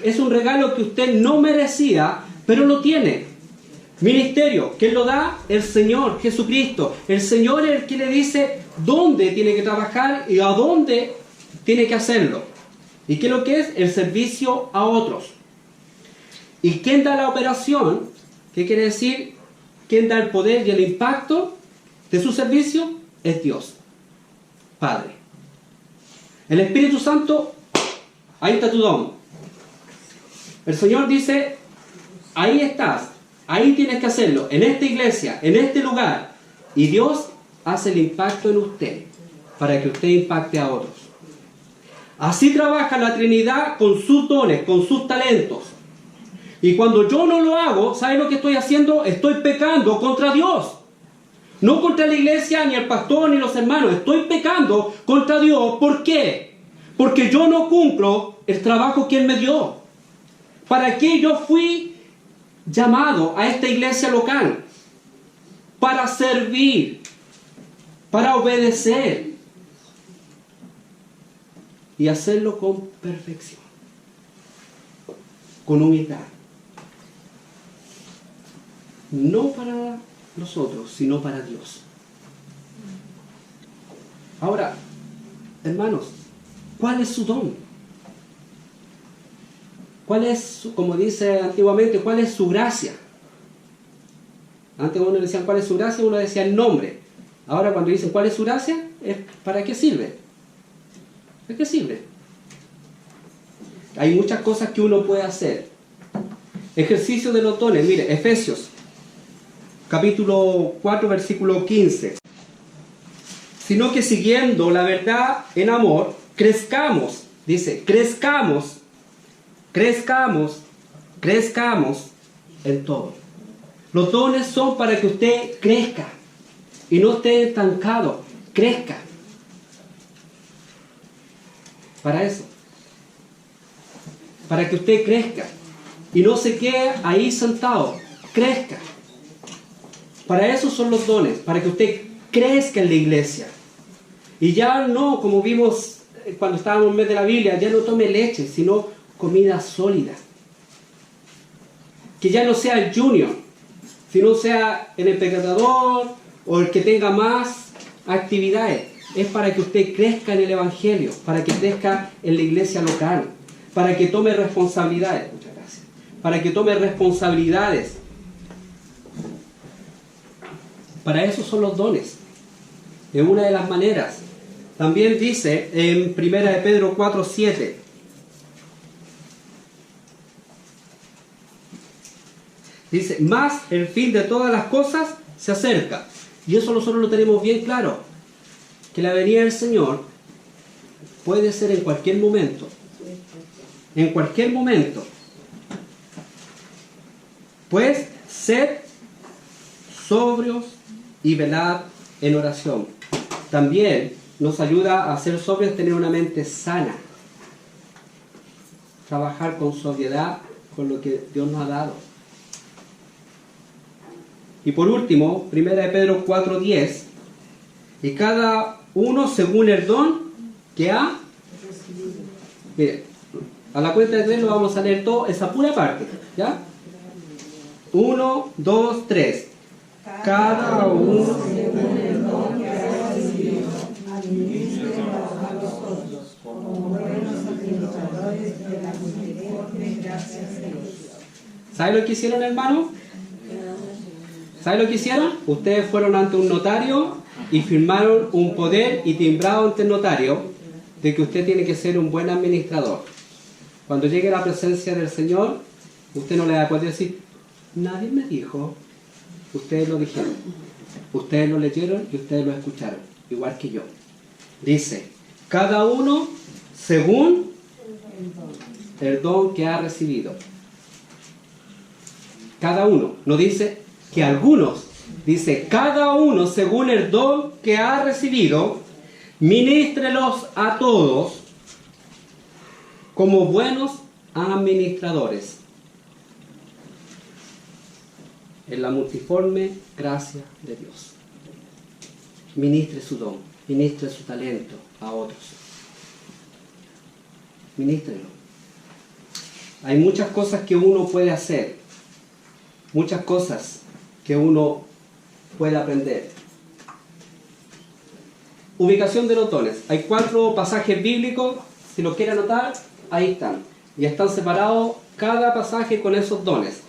Es un regalo que usted no merecía, pero lo tiene. Ministerio, ¿quién lo da? El Señor Jesucristo. El Señor es el que le dice dónde tiene que trabajar y a dónde tiene que hacerlo. ¿Y qué es lo que es? El servicio a otros. ¿Y quién da la operación? ¿Qué quiere decir? ¿Quién da el poder y el impacto de su servicio? Es Dios, Padre. El Espíritu Santo, ahí está tu don. El Señor dice, ahí estás, ahí tienes que hacerlo, en esta iglesia, en este lugar. Y Dios hace el impacto en usted, para que usted impacte a otros. Así trabaja la Trinidad con sus dones, con sus talentos. Y cuando yo no lo hago, ¿sabe lo que estoy haciendo? Estoy pecando contra Dios. No contra la iglesia, ni el pastor, ni los hermanos. Estoy pecando contra Dios. ¿Por qué? Porque yo no cumplo el trabajo que Él me dio. ¿Para qué yo fui llamado a esta iglesia local? Para servir, para obedecer y hacerlo con perfección, con humildad. No para nosotros, sino para Dios. Ahora, hermanos, ¿cuál es su don? ¿Cuál es, como dice antiguamente, cuál es su gracia? Antes uno decía cuál es su gracia, uno decía el nombre. Ahora cuando dicen cuál es su gracia, es ¿para qué sirve? ¿Para qué sirve? Hay muchas cosas que uno puede hacer. Ejercicio de los dones. Mire, Efesios capítulo 4, versículo 15. Sino que siguiendo la verdad en amor, crezcamos. Dice, crezcamos en todo. Los dones son para que usted crezca y no esté estancado, crezca. Para eso. Para que usted crezca y no se quede ahí sentado, crezca. Para eso son los dones, para que usted crezca en la iglesia. Y ya no, como vimos cuando estábamos en mes de la Biblia, ya no tome leche, sino comida sólida. Que ya no sea el junior, sino sea el empecador o el que tenga más actividades. Es para que usted crezca en el Evangelio, para que crezca en la iglesia local, para que tome responsabilidades. Muchas gracias. Para que tome responsabilidades. Para eso son los dones. Es una de las maneras. También dice en 1 de Pedro 4:7. Dice, más el fin de todas las cosas se acerca. Y eso nosotros lo tenemos bien claro. Que la venida del Señor puede ser en cualquier momento. En cualquier momento. Pues, sed sobrios y velad en oración. También nos ayuda a ser sobrios, tener una mente sana. Trabajar con sobriedad, con lo que Dios nos ha dado. Y por último, 1 de Pedro 4:10. Y cada uno según el don que ha recibido. Mire, a la cuenta de 3 lo vamos a leer todo, esa pura parte. ¿Ya? 1, 2, 3. Cada uno según el don que ha recibido, administren a los otros como buenos administradores de la misericordia, gracias a Dios. ¿Sabe lo que hicieron, hermano? ¿Sabe lo que hicieron? Ustedes fueron ante un notario y firmaron un poder y timbrado ante el notario de que usted tiene que ser un buen administrador. Cuando llegue a la presencia del Señor, usted no le va a poder decir, nadie me dijo. Ustedes lo dijeron, ustedes lo leyeron y ustedes lo escucharon. igual que yo. Dice, cada uno según el don que ha recibido. Cada uno, no dice que algunos, dice cada uno según el don que ha recibido, ministrelos a todos como buenos administradores en la multiforme gracia de Dios. Ministre su don, ministre su talento a otros. Ministrelo. Hay muchas cosas que uno puede hacer, muchas cosas que uno puede aprender. Ubicación de los dones. Hay 4 pasajes bíblicos, si los quiere anotar, ahí están. Y están separados cada pasaje con esos dones.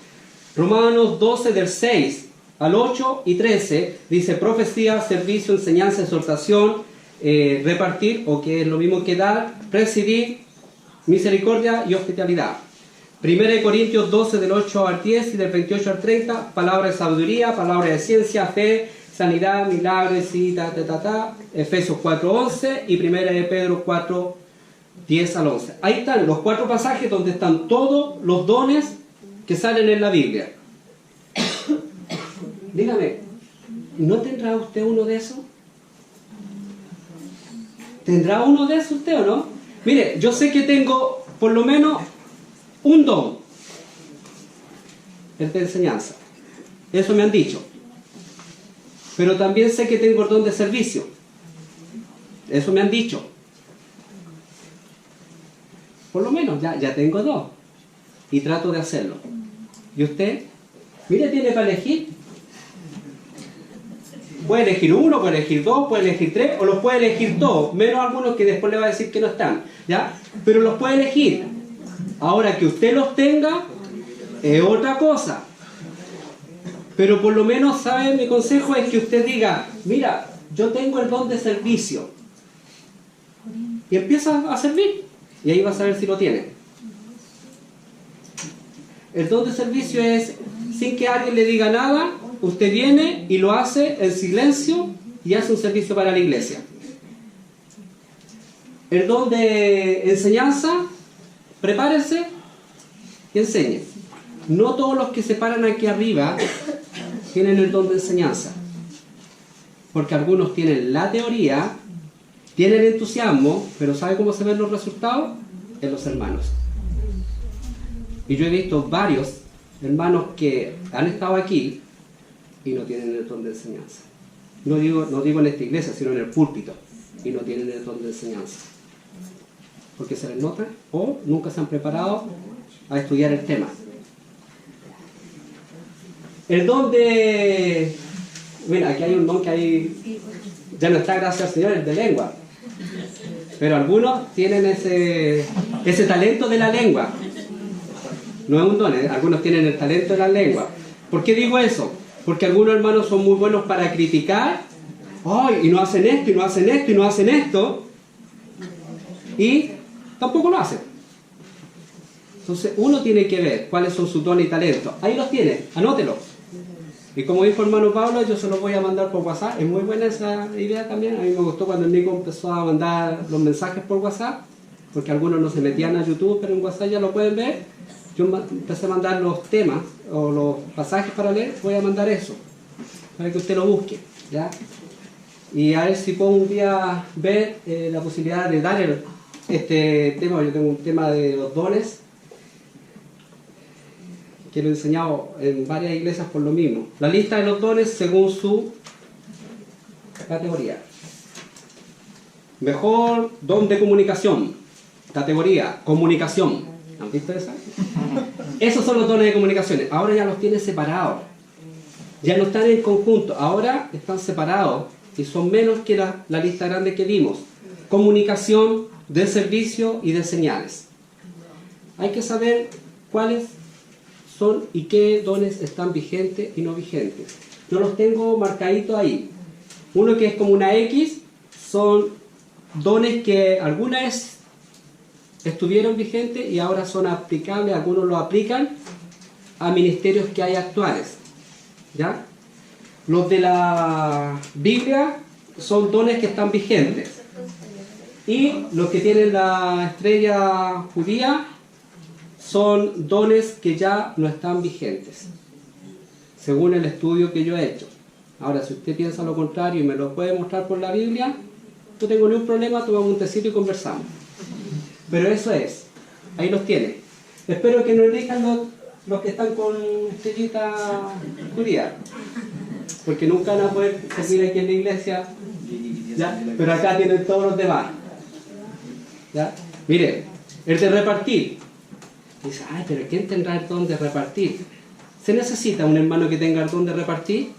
Romanos 12 del 6 al 8 y 13 dice profecía, servicio, enseñanza, exhortación, repartir, o que es lo mismo que dar, presidir, misericordia y hospitalidad. 1 Corintios 12 del 8 al 10 y del 28 al 30, palabra de sabiduría, palabra de ciencia, fe, sanidad, milagros y Efesios 4:11 y 1 Pedro 4:10 al 11. Ahí están los 4 pasajes donde están todos los dones que salen en la Biblia. Dígame, ¿no tendrá usted uno de esos? ¿Tendrá uno de esos usted o no? Mire, yo sé que tengo por lo menos un don, el de enseñanza. Eso me han dicho. Pero también sé que tengo el don de servicio. Eso me han dicho. Por lo menos ya tengo 2. Y trato de hacerlo. ¿Y usted? Mire, tiene para elegir. Puede elegir 1, puede elegir 2, puede elegir 3, o los puede elegir todos, menos algunos que después le va a decir que no están, ¿ya? Pero los puede elegir. Ahora, que usted los tenga es otra cosa. Pero por lo menos, ¿sabe? Mi consejo es que usted diga, mira, yo tengo el don de servicio. Y empieza a servir. Y ahí va a saber si lo tiene. El don de servicio es, sin que alguien le diga nada, usted viene y lo hace en silencio y hace un servicio para la iglesia. El don de enseñanza, prepárese y enseñe. No todos los que se paran aquí arriba tienen el don de enseñanza. Porque algunos tienen la teoría, tienen entusiasmo, pero ¿sabe cómo se ven los resultados? En los hermanos. Y yo he visto varios hermanos que han estado aquí y no tienen el don de enseñanza. No digo en esta iglesia, sino en el púlpito. Y no tienen el don de enseñanza. Porque se les nota o nunca se han preparado a estudiar el tema. El don de... Mira, aquí hay un don que hay... Ya no está, gracias al Señor, el de lengua. Pero algunos tienen ese talento de la lengua. No es un don, algunos tienen el talento de la lengua. ¿Por qué digo eso? Porque algunos hermanos son muy buenos para criticar. ¡Ay! Y no hacen esto, y no hacen esto, y no hacen esto. Y tampoco lo hacen. Entonces uno tiene que ver cuáles son sus dones y talentos. Ahí los tiene, anótelo. Y como dijo hermano Pablo, yo se los voy a mandar por WhatsApp. Es muy buena esa idea también. A mí me gustó cuando el Nico empezó a mandar los mensajes por WhatsApp, porque algunos no se metían a YouTube, pero en WhatsApp ya lo pueden ver. Yo empecé a mandar los temas o los pasajes para leer. Voy a mandar eso para que usted lo busque, ¿ya? Y a ver si puedo un día ver la posibilidad de dar este tema. Yo tengo un tema de los dones que lo he enseñado en varias iglesias por lo mismo. La lista de los dones según su categoría. Mejor don de comunicación. Categoría, comunicación. ¿Han visto esa? Esos son los dones de comunicaciones. Ahora ya los tiene separados. Ya no están en conjunto. Ahora están separados y son menos que la lista grande que vimos. Comunicación, de servicio y de señales. Hay que saber cuáles son y qué dones están vigentes y no vigentes. Yo los tengo marcaditos ahí. Uno que es como una X, son dones que alguna vez estuvieron vigentes y ahora son aplicables, algunos lo aplican a ministerios que hay actuales. ¿Ya? Los de la Biblia son dones que están vigentes. Y los que tienen la estrella judía son dones que ya no están vigentes, según el estudio que yo he hecho. Ahora, si usted piensa lo contrario y me lo puede mostrar por la Biblia, no tengo ningún problema, tomamos un tecito y conversamos. Pero eso es, ahí los tiene. Espero que no elijan los que están con estrellita judía, porque nunca van a poder servir aquí en la iglesia, ¿ya? Pero acá tienen todos los demás. ¿Ya? Mire, el de repartir. Dice, ay, pero ¿quién tendrá el don de repartir? ¿Se necesita un hermano que tenga el don de repartir?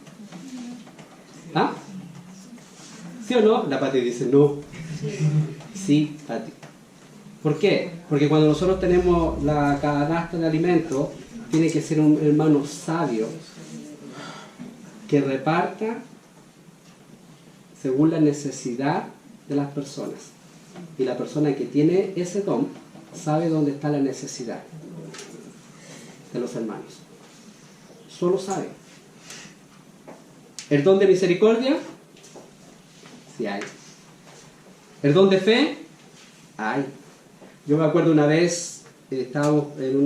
¿Ah? ¿Sí o no? La Pati dice, no. Sí, Pati. ¿Por qué? Porque cuando nosotros tenemos la canasta de alimentos, tiene que ser un hermano sabio que reparta según la necesidad de las personas. Y la persona que tiene ese don sabe dónde está la necesidad de los hermanos. Solo sabe. ¿El don de misericordia? Sí hay. ¿El don de fe? Hay. Yo me acuerdo una vez, estábamos en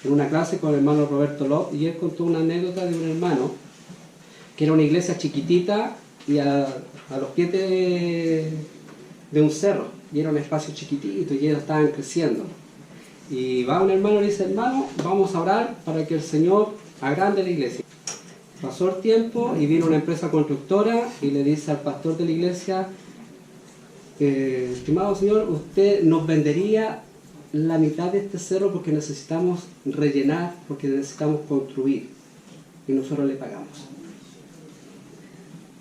una clase con el hermano Roberto López y él contó una anécdota de un hermano que era una iglesia chiquitita y a los pies de un cerro, y era un espacio chiquitito y ellos estaban creciendo. Y va un hermano y le dice, hermano, vamos a orar para que el Señor agrande la iglesia. Pasó el tiempo y vino una empresa constructora y le dice al pastor de la iglesia, estimado señor, usted nos vendería la mitad de este cerro porque necesitamos rellenar, porque necesitamos construir, y nosotros le pagamos.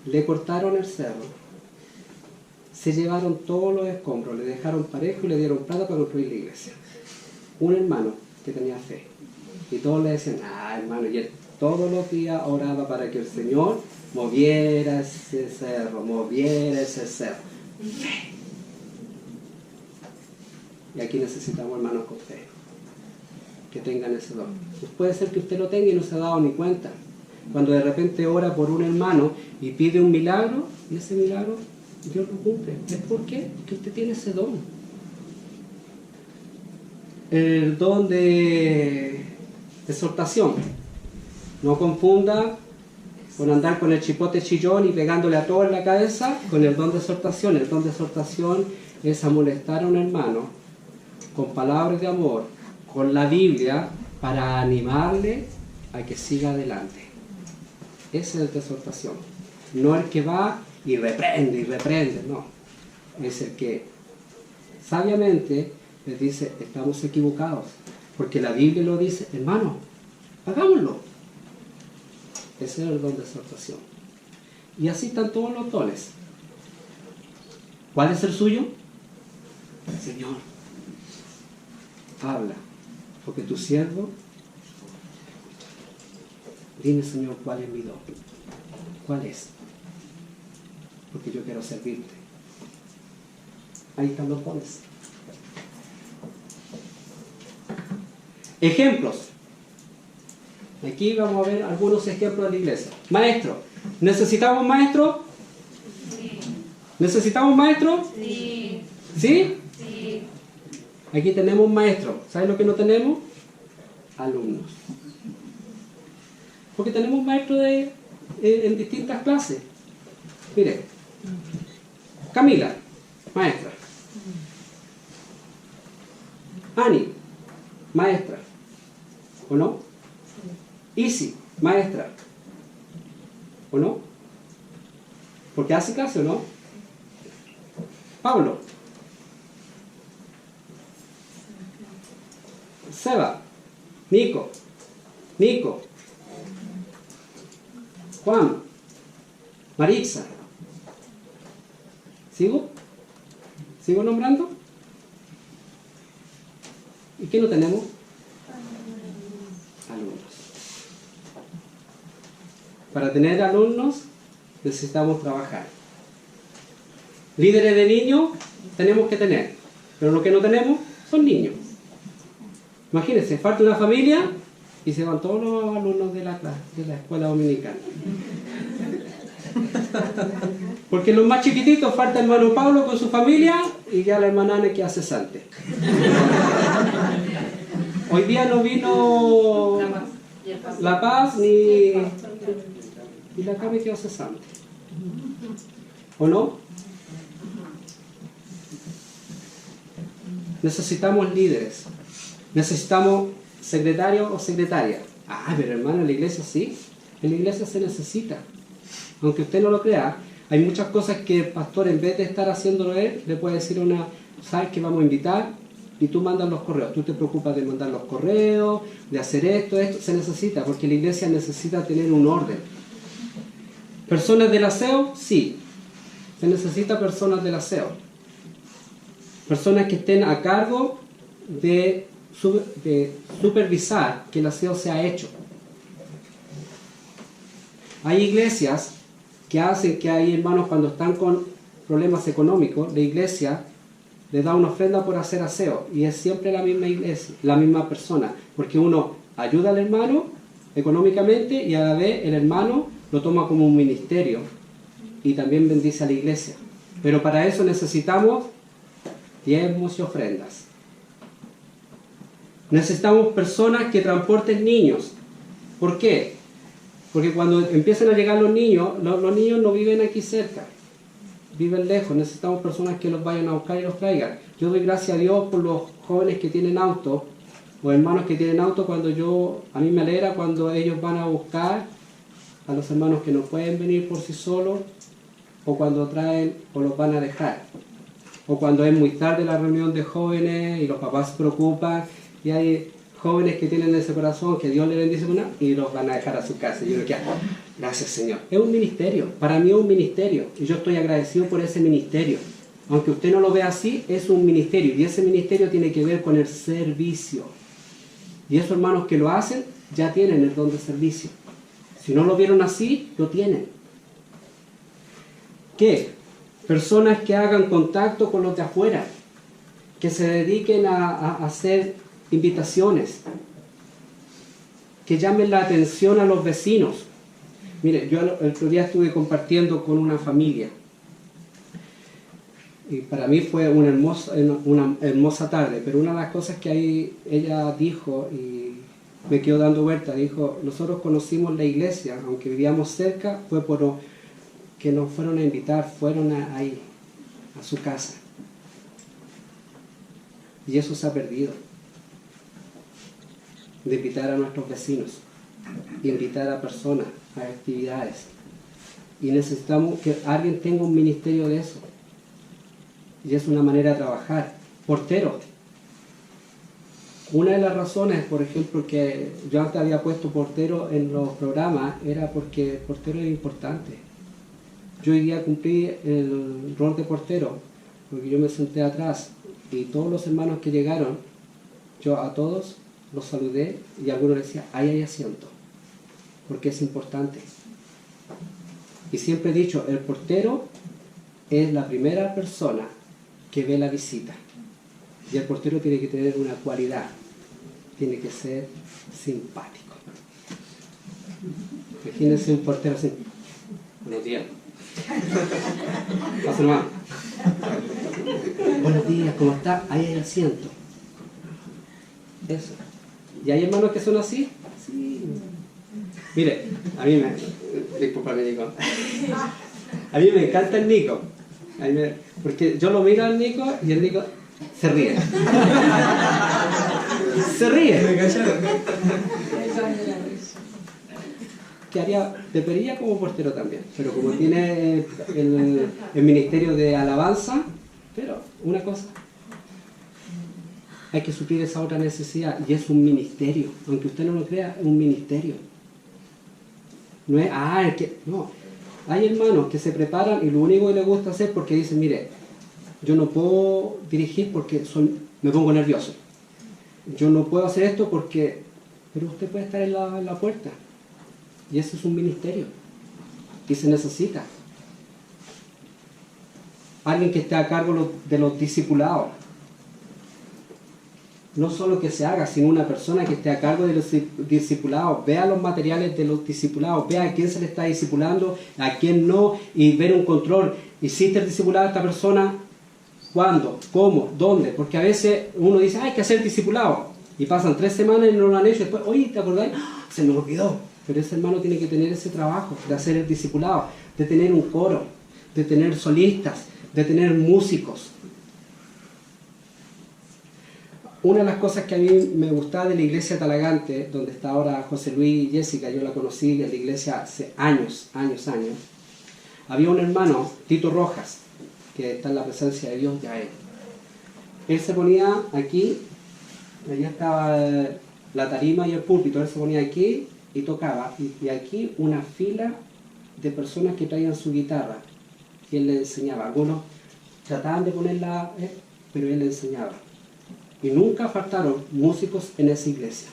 Le cortaron el cerro, se llevaron todos los escombros, le dejaron parejo y le dieron plata para construir la iglesia. Un hermano que tenía fe, y todos le decían, hermano, y él todos los días oraba para que el Señor moviera ese cerro, Fe. Y aquí necesitamos hermanos con fe, que tengan ese don. Pues puede ser que usted lo tenga y no se ha dado ni cuenta. Cuando de repente ora por un hermano y pide un milagro, y ese milagro Dios lo cumple. ¿Es por qué? Porque usted tiene ese don. El don de exhortación. No confunda con andar con el chipote chillón y pegándole a todo en la cabeza con el don de exhortación. El don de exhortación es amonestar a un hermano con palabras de amor, con la Biblia, para animarle a que siga adelante. Ese es el de exhortación. No el que va y reprende, no. Es el que sabiamente les dice, estamos equivocados, porque la Biblia lo dice, hermano, hagámoslo. Ese es el don de exhortación. Y así están todos los dones. ¿Cuál es el suyo? Señor, habla, porque tu siervo, dime Señor, ¿cuál es mi don? ¿Cuál es? Porque yo quiero servirte. Ahí están los dones. Ejemplos. Aquí vamos a ver algunos ejemplos de la iglesia. Maestro. ¿Necesitamos maestro? Sí. ¿Necesitamos maestro? Sí. ¿Sí? Sí. Aquí tenemos maestros. ¿Sabes lo que no tenemos? Alumnos. Porque tenemos maestros en distintas clases. Mire, Camila, maestra. Ani, maestra. ¿O no? Isi, maestra. ¿O no? Porque hace clase, ¿o no? Pablo. Seba. Nico. Juan. Maritza. ¿Sigo? ¿Sigo nombrando? ¿Y qué no tenemos? Alumnos. Para tener alumnos necesitamos trabajar. Líderes de niños tenemos que tener, pero lo que no tenemos son niños. Imagínense, falta una familia y se van todos los alumnos de la escuela dominicana. Porque los más chiquititos falta el hermano Pablo con su familia y ya la hermana Ana queda cesante. Hoy día no vino La Paz ni la Cami quedó cesante. ¿O no? Necesitamos líderes. Necesitamos secretario o secretaria. Ah, pero hermano, en la iglesia sí. En la iglesia se necesita. Aunque usted no lo crea, hay muchas cosas que el pastor, en vez de estar haciéndolo él, le puede decir sabes que vamos a invitar, y tú mandas los correos. Tú te preocupas de mandar los correos, de hacer esto. Se necesita, porque la iglesia necesita tener un orden. ¿Personas del aseo? Sí. Se necesita personas del aseo. Personas que estén a cargo de supervisar que el aseo sea hecho. Hay iglesias que hacen que hay hermanos cuando están con problemas económicos, la iglesia les da una ofrenda por hacer aseo y es siempre la misma iglesia, la misma persona, porque uno ayuda al hermano económicamente y a la vez el hermano lo toma como un ministerio y también bendice a la iglesia. Pero para eso necesitamos diezmos y ofrendas. Necesitamos personas que transporten niños. ¿Por qué? Porque cuando empiezan a llegar los niños no viven aquí cerca, viven lejos. Necesitamos personas que los vayan a buscar y los traigan. Yo doy gracias a Dios por los jóvenes que tienen auto, o hermanos que tienen auto. A mí me alegra cuando ellos van a buscar a los hermanos que no pueden venir por sí solos, o cuando traen o los van a dejar, o cuando es muy tarde la reunión de jóvenes y los papás se preocupan y hay jóvenes que tienen ese corazón que Dios les bendice y los van a dejar a su casa. Y yo creo que gracias Señor. Es un ministerio, para mí es un ministerio y yo estoy agradecido por ese ministerio. Aunque usted no lo vea así, es un ministerio y ese ministerio tiene que ver con el servicio. Y esos hermanos que lo hacen ya tienen el don de servicio. Si no lo vieron así, lo tienen. ¿Qué? Personas que hagan contacto con los de afuera, que se dediquen a hacer invitaciones, que llamen la atención a los vecinos. Mire, yo el otro día estuve compartiendo con una familia y para mí fue una hermosa tarde, pero una de las cosas que ahí ella dijo y me quedó dando vuelta, dijo: nosotros conocimos la iglesia, aunque vivíamos cerca, fue por que nos fueron a invitar, fueron ahí, a su casa. Y eso se ha perdido. De invitar a nuestros vecinos, invitar a personas, a actividades. Y necesitamos que alguien tenga un ministerio de eso. Y es una manera de trabajar. Porteros. Una de las razones, por ejemplo, que yo antes había puesto portero en los programas, era porque el portero era importante. Yo hoy día cumplí el rol de portero, porque yo me senté atrás y todos los hermanos que llegaron, yo a todos los saludé y algunos decían: ahí hay asiento, porque es importante. Y siempre he dicho, el portero es la primera persona que ve la visita. Y el portero tiene que tener una cualidad, tiene que ser simpático. Imagínense un portero así: buenos días. Pasa nomás. Buenos días, ¿cómo está? Ahí hay asiento. Eso. ¿Y hay hermanos que son así? Sí. Mire, discúlpame, Nico. A mí me encanta el Nico. Porque yo lo miro al Nico y el Nico se ríe. Se ríe. Que haría de perilla como portero también. Pero como tiene el ministerio de alabanza, pero una cosa, hay que suplir esa otra necesidad y es un ministerio. Aunque usted no lo crea, es un ministerio. No es, no. Hay hermanos que se preparan y lo único que les gusta hacer, porque dicen: mire, yo no puedo dirigir porque me pongo nervioso. Yo no puedo hacer esto porque... Pero usted puede estar en la puerta. Y eso es un ministerio. Y se necesita. Alguien que esté a cargo de los discipulados. no solo que se haga, sino una persona que esté a cargo de los discipulados, vea los materiales de los discipulados, vea a quién se le está discipulando, a quién no, y ver un control. ¿Hiciste el discipulado a esta persona? ¿Cuándo? ¿Cómo? ¿Dónde? Porque a veces uno dice, hay que hacer discipulado, y pasan 3 semanas y no lo han hecho, y después, oye, ¿te acordás? ¡Ah! Se me olvidó. Pero ese hermano tiene que tener ese trabajo de hacer el discipulado, de tener un coro, de tener solistas, de tener músicos. Una de las cosas que a mí me gustaba de la iglesia Talagante, donde está ahora José Luis y Jessica, yo la conocí en la iglesia hace años, había un hermano, Tito Rojas, que está en la presencia de Dios ya él. Él se ponía aquí, allá estaba la tarima y el púlpito, él se ponía aquí y tocaba, y aquí una fila de personas que traían su guitarra, y él le enseñaba. Algunos trataban de ponerla, pero él le enseñaba. Y nunca faltaron músicos en esa iglesia.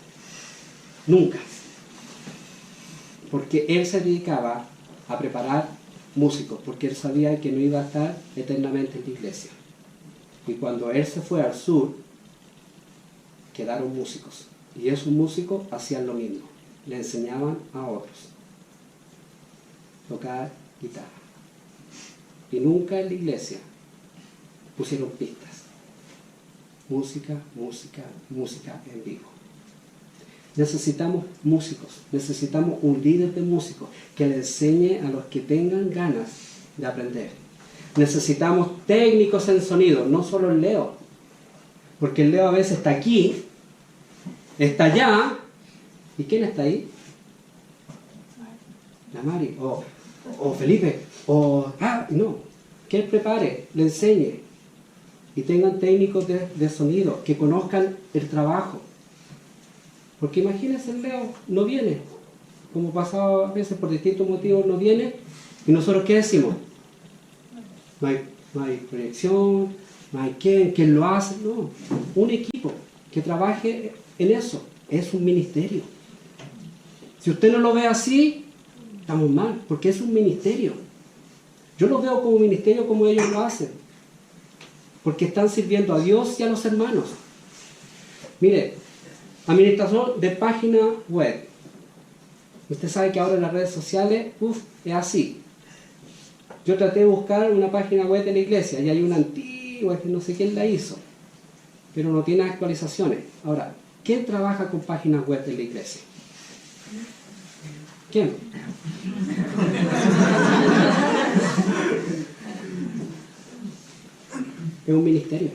Nunca. Porque él se dedicaba a preparar músicos, porque él sabía que no iba a estar eternamente en la iglesia. Y cuando él se fue al sur, quedaron músicos. Y esos músicos hacían lo mismo. Le enseñaban a otros tocar guitarra. Y nunca en la iglesia pusieron pistas. Música, música, música en vivo. Necesitamos músicos, necesitamos un líder de músicos que le enseñe a los que tengan ganas de aprender. Necesitamos técnicos en sonido, no solo el Leo, porque el Leo a veces está aquí, está allá, ¿y quién está ahí? La Mari, o Felipe, no, que él prepare, le enseñe. Y tengan técnicos de sonido, que conozcan el trabajo. Porque imagínense, el Leo no viene, como pasaba a veces por distintos motivos no viene, y nosotros ¿qué decimos? No hay proyección, no hay quién lo hace, no. Un equipo que trabaje en eso, es un ministerio. Si usted no lo ve así, estamos mal, porque es un ministerio. Yo lo veo como ministerio como ellos lo hacen. Porque están sirviendo a Dios y a los hermanos. Mire, administración de página web. Usted sabe que ahora en las redes sociales, es así. Yo traté de buscar una página web de la iglesia y hay una antigua que no sé quién la hizo, pero no tiene actualizaciones. Ahora, ¿quién trabaja con páginas web de la iglesia? ¿Quién? Es un ministerio,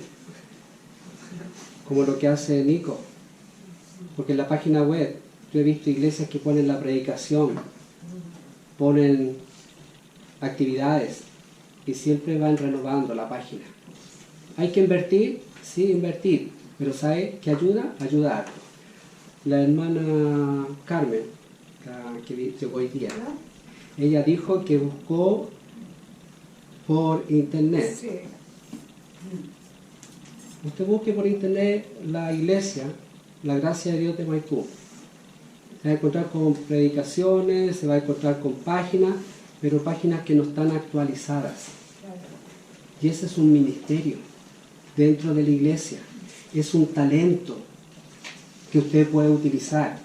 como lo que hace Nico, porque en la página web yo he visto iglesias que ponen la predicación, ponen actividades y siempre van renovando la página. ¿Hay que invertir? Sí, invertir, pero ¿sabe qué ayuda? Ayuda harto. La hermana Carmen, que llegó hoy día, ella dijo que buscó por internet. Sí. Usted busque por internet la iglesia, la gracia de Dios de Maipú. Se va a encontrar con predicaciones, se va a encontrar con páginas, pero páginas que no están actualizadas. Y ese es un ministerio dentro de la iglesia. Es un talento que usted puede utilizar.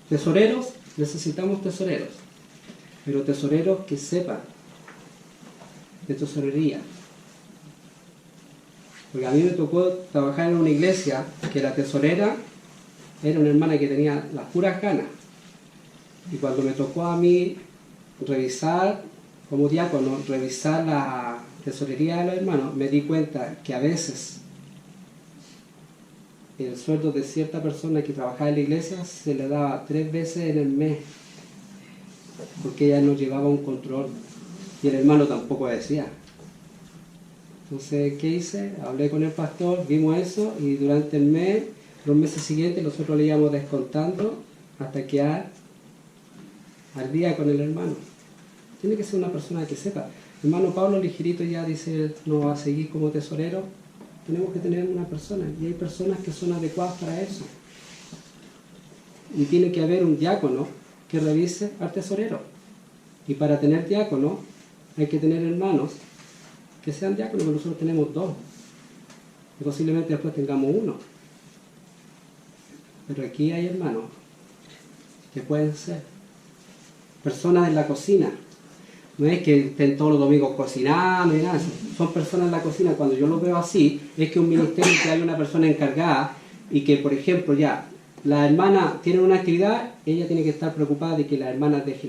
Tesoreros, necesitamos tesoreros, pero tesoreros que sepan de tesorería. Porque a mí me tocó trabajar en una iglesia que la tesorera era una hermana que tenía las puras ganas. Y cuando me tocó a mí revisar, como diácono, revisar la tesorería de los hermanos, me di cuenta que a veces el sueldo de cierta persona que trabajaba en la iglesia se le daba 3 veces en el mes, porque ella no llevaba un control y el hermano tampoco decía. Entonces, ¿qué hice? Hablé con el pastor, vimos eso y durante el mes, los meses siguientes, nosotros le íbamos descontando hasta quedar al día con el hermano. Tiene que ser una persona que sepa. Hermano Pablo Ligerito ya dice, no va a seguir como tesorero. Tenemos que tener una persona y hay personas que son adecuadas para eso. Y tiene que haber un diácono que revise al tesorero. Y para tener diácono hay que tener hermanos que sean diáconos, porque nosotros tenemos 2. Y posiblemente después tengamos uno. Pero aquí hay hermanos que pueden ser personas en la cocina. No es que estén todos los domingos cocinando ni nada. Son personas en la cocina. Cuando yo lo veo así, es que un ministerio que hay una persona encargada y que, por ejemplo, ya, la hermana tiene una actividad, ella tiene que estar preocupada de que las hermanas dejen